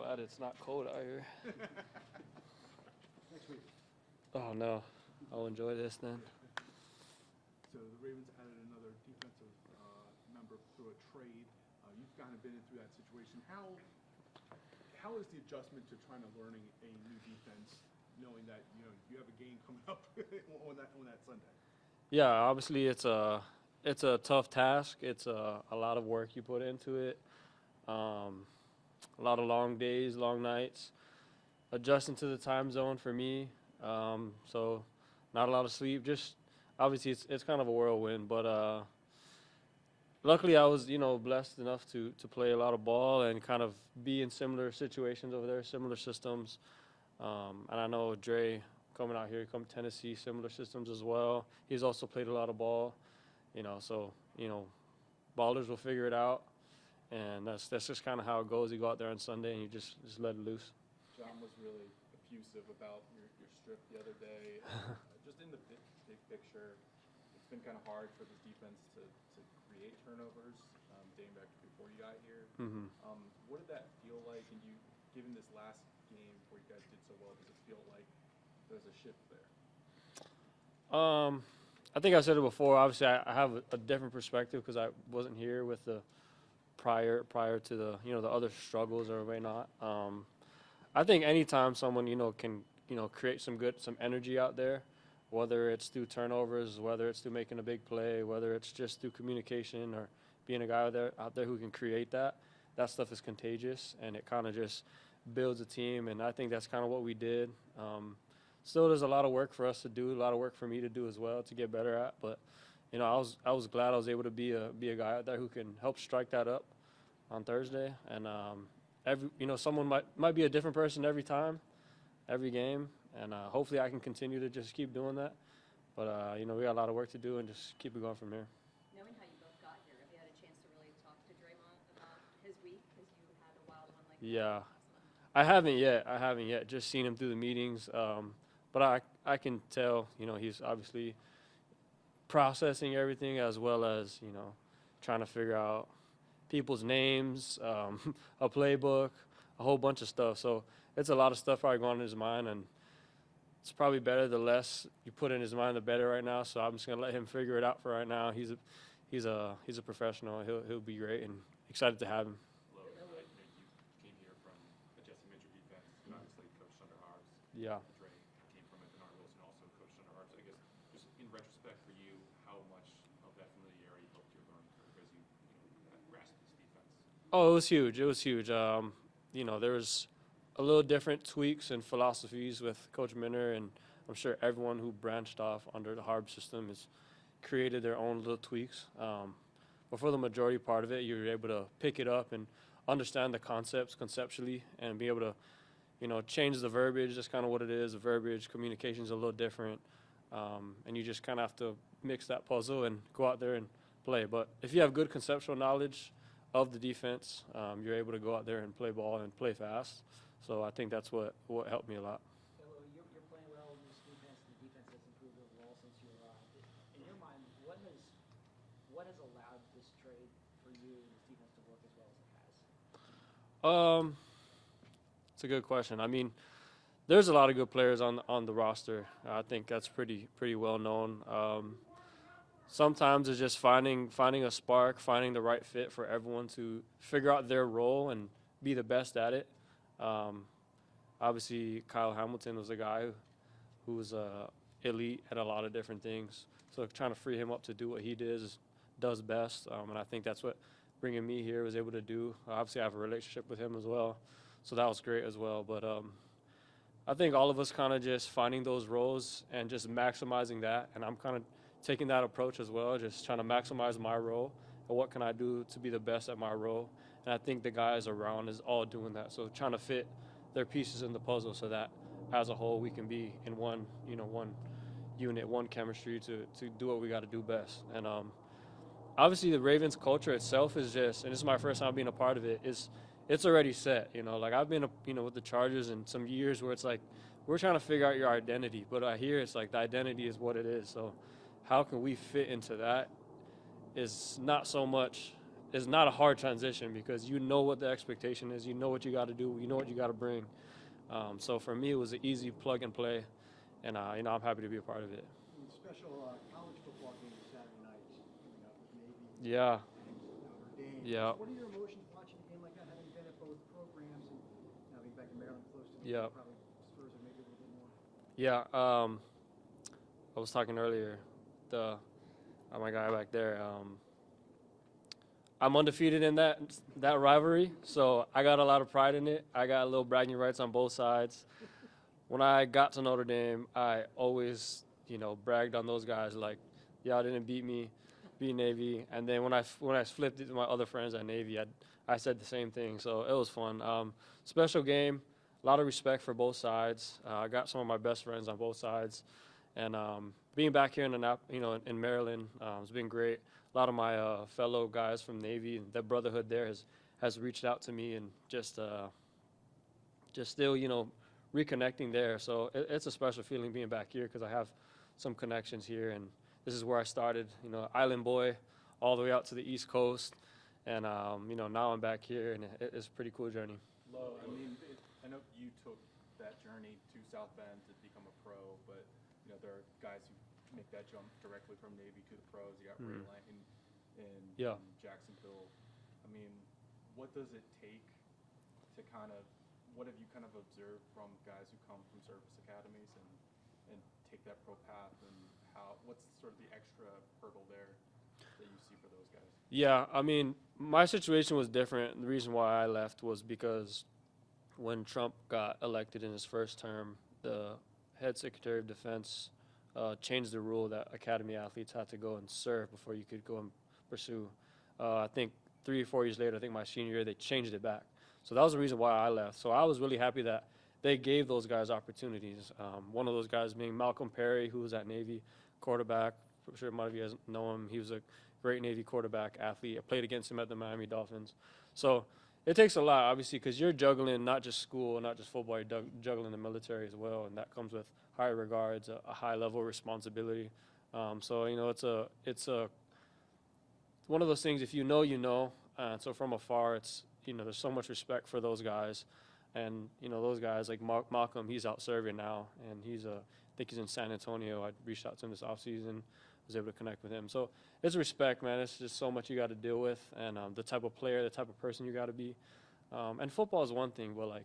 glad it's not cold out here. Next week. Oh, no. I'll enjoy this then. So the Ravens added another defensive member through a trade. You've kind of been through that situation. How is the adjustment to trying to learning a new defense, knowing that you have a game coming up on that Sunday? Yeah, obviously it's a tough task. It's a lot of work you put into it. A lot of long days, long nights. Adjusting to the time zone for me. So not a lot of sleep. Just obviously it's kind of a whirlwind, but luckily I was blessed enough to play a lot of ball and kind of be in similar situations over there, similar systems. And I know Dre coming out here, come Tennessee, similar systems as well. He's also played a lot of ball, so ballers will figure it out, and that's just kind of how it goes. You go out there on Sunday and you just let it loose. John was really effusive about your strip the other day. Just in the big picture, it's been kind of hard for this defense to create turnovers, dating back to before you got here. Mm-hmm. What did that feel like? And given this last game where you guys did so well, does it feel like there's a shift there? I think I said it before. Obviously, I have a different perspective because I wasn't here with the prior to the the other struggles or whatnot. I think anytime someone can create some energy out there, whether it's through turnovers, whether it's through making a big play, whether it's just through communication or being a guy out there who can create that stuff is contagious, and it kind of just builds a team. And I think that's kind of what we did. Still, there's a lot of work for us to do, a lot of work for me to do as well to get better at. But I was glad I was able to be a guy out there who can help strike that up on Thursday. And someone might be a different person every time, every game, and hopefully I can continue to just keep doing that. But we got a lot of work to do and just keep it going from here. Knowing how you both got here, have you had a chance to really talk to Draymond about his week, because you had a wild one like that? Yeah, I haven't yet. Just seen him through the meetings, but I can tell he's obviously processing everything, as well as trying to figure out people's names, a playbook, a whole bunch of stuff. So it's a lot of stuff probably going in his mind, and it's probably better the less you put in his mind, the better right now. So I'm just gonna let him figure it out for right now. He's a professional. He'll be great, and excited to have him. You came here from a Jesse Mitchell defense, and obviously coached under Harbs. Yeah. Dre came from Denard Wilson, also coached under Harbs. I guess just in retrospect for you, how much of that familiarity helped your learning curve as you grasped this defense? Oh, it was huge. It was huge. There was a little different tweaks and philosophies with Coach Minner, and I'm sure everyone who branched off under the Harb system has created their own little tweaks. But for the majority part of it, you're able to pick it up and understand the concepts conceptually and be able to, change the verbiage. That's kind of what it is. The verbiage, communication is a little different. And you just kind of have to mix that puzzle and go out there and play. But if you have good conceptual knowledge of the defense, you're able to go out there and play ball and play fast. So I think that's what helped me a lot. You're playing well in this defense. The defense has improved overall since you arrived. In your mind, what has allowed this trade for you and this defense to work as well as it has? It's a good question. I mean, there's a lot of good players on the roster. I think that's pretty well known. Sometimes it's just finding a spark, finding the right fit for everyone to figure out their role and be the best at it. Obviously, Kyle Hamilton was a guy who was elite at a lot of different things. So trying to free him up to do what he does best, and I think that's what bringing me here was able to do. Obviously, I have a relationship with him as well, so that was great as well. But I think all of us kind of just finding those roles and just maximizing that, and I'm kind of taking that approach as well, just trying to maximize my role and what can I do to be the best at my role. And I think the guys around is all doing that. So trying to fit their pieces in the puzzle so that as a whole we can be in one unit, one chemistry to do what we got to do best. And obviously the Ravens culture itself is just, and this is my first time being a part of it, it's already set. Like I've been with the Chargers in some years where it's like we're trying to figure out your identity, but I hear it's like the identity is what it is. So how can we fit into that is not so much it's not a hard transition because you know what the expectation is, you know what you got to do, you know what you got to bring. So for me, it was an easy plug and play, and I'm happy to be a part of it. Special college football game Saturday night coming up with Navy Yeah. and Notre Dame. Yeah. What are your emotions watching a game like that, having been at both programs and now being back in Maryland close to the Yeah. probably spurs it maybe a little bit more? Yeah, I was talking earlier, my guy back there. I'm undefeated in that rivalry, so I got a lot of pride in it. I got a little bragging rights on both sides. When I got to Notre Dame, I always, bragged on those guys like, y'all didn't beat me, beat Navy. And then when I flipped it to my other friends at Navy, I said the same thing. So it was fun. Special game, a lot of respect for both sides. I got some of my best friends on both sides, and being back here in Maryland, it's been great. A lot of my fellow guys from Navy and the brotherhood there has reached out to me and just still, reconnecting there. So it's a special feeling being back here because I have some connections here, and this is where I started, island boy, all the way out to the East Coast, and now I'm back here, and it's a pretty cool journey. Lo, I know you took that journey to South Bend to become a pro, but there are guys who make that jump directly from Navy to the pros. You got Ray Lang in Jacksonville. I mean, what does it take to what have you kind of observed from guys who come from service academies and take that pro path, and what's sort of the extra hurdle there that you see for those guys? Yeah, my situation was different. The reason why I left was because when Trump got elected in his first term, the head Secretary of Defense changed the rule that academy athletes had to go and serve before you could go and pursue. I think 3 or 4 years later, I think my senior year, they changed it back. So that was the reason why I left. So I was really happy that they gave those guys opportunities. One of those guys being Malcolm Perry, who was at Navy, quarterback. I'm sure a lot of you guys know him. He was a great Navy quarterback athlete. I played against him at the Miami Dolphins. So it takes a lot, obviously, because you're juggling not just school, not just football, you're juggling the military as well, and that comes with high regards, a high level of responsibility. So it's one of those things. If you know, you know. So from afar, it's there's so much respect for those guys, and those guys like Malcolm. He's out serving now, and I think he's in San Antonio. I reached out to him this offseason, was able to connect with him. So it's respect, man. It's just so much you got to deal with, and the type of player, the type of person you got to be. And football is one thing, but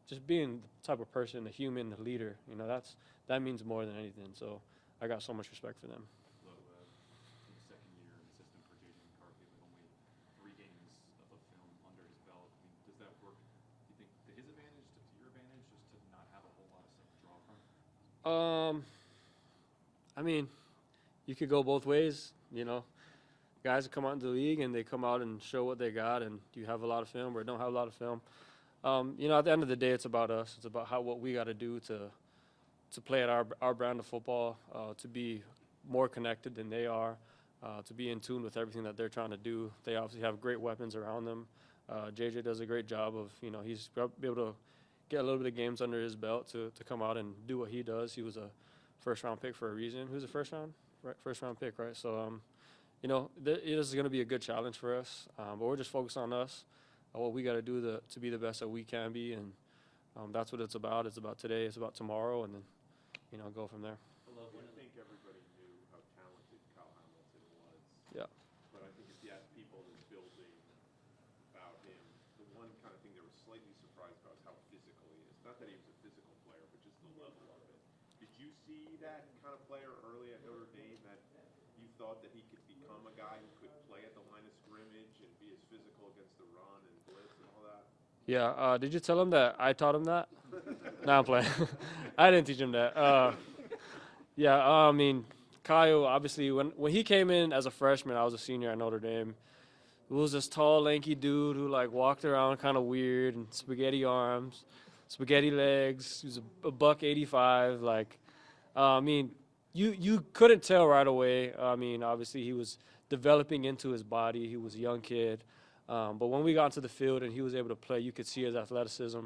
just being the type of person, the human, the leader, that means more than anything. So I got so much respect for them. Lo, in the second year, an assistant for J.J. McCarthy with only 3 games of film under his belt. Does that work, do you think, to his advantage, to your advantage, just to not have a whole lot of stuff to draw from? You could go both ways, Guys come out into the league and they come out and show what they got, and do you have a lot of film or don't have a lot of film? At the end of the day, it's about us. It's about what we got to do to play at our brand of football, to be more connected than they are, to be in tune with everything that they're trying to do. They obviously have great weapons around them. JJ does a great job of, he's be able to get a little bit of games under his belt to come out and do what he does. He was a first-round pick for a reason. Who's a first-round pick, right? So, this is going to be a good challenge for us, but we're just focused on us, what we got to do to be the best that we can be, and that's what it's about. It's about today. It's about tomorrow, and then, go from there. I think everybody knew how talented Kyle Hamilton was. Yeah. But I think if you ask people in the building about him, the one kind of thing they were slightly surprised about is how physical he is. Not that he was a physical player, but just the level of it. Did you see that kind of player early at Notre Dame, that you thought that he could become a guy who could play at the line of scrimmage and be as physical against the run and blitz and all that? Yeah. Did you tell him that I taught him that? No, I'm playing. I didn't teach him that. Kyle, obviously, when he came in as a freshman, I was a senior at Notre Dame. He was this tall, lanky dude who walked around kind of weird and spaghetti arms, spaghetti legs. He was a $185. You couldn't tell right away. Obviously, he was developing into his body. He was a young kid. But when we got into the field and he was able to play, you could see his athleticism.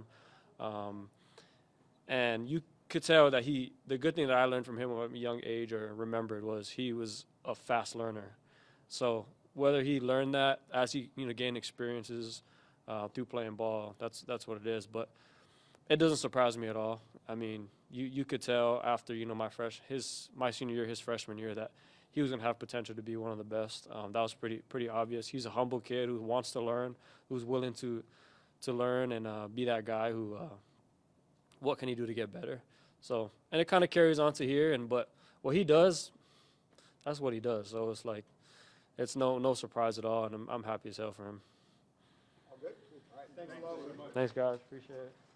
And you could tell that the good thing that I learned from him at a young age or remembered was he was a fast learner. So whether he learned that as he gained experiences through playing ball, that's what it is. But it doesn't surprise me at all. I mean, you could tell after my senior year, his freshman year, that he was gonna have potential to be one of the best. That was pretty obvious. He's a humble kid who wants to learn, who's willing to learn and be that guy who what can he do to get better. So, and it kind of carries on to here. But what he does, that's what he does. So it's like it's no surprise at all, and I'm happy as hell for him. All good? All right, thanks a lot. Thanks, guys. Appreciate it.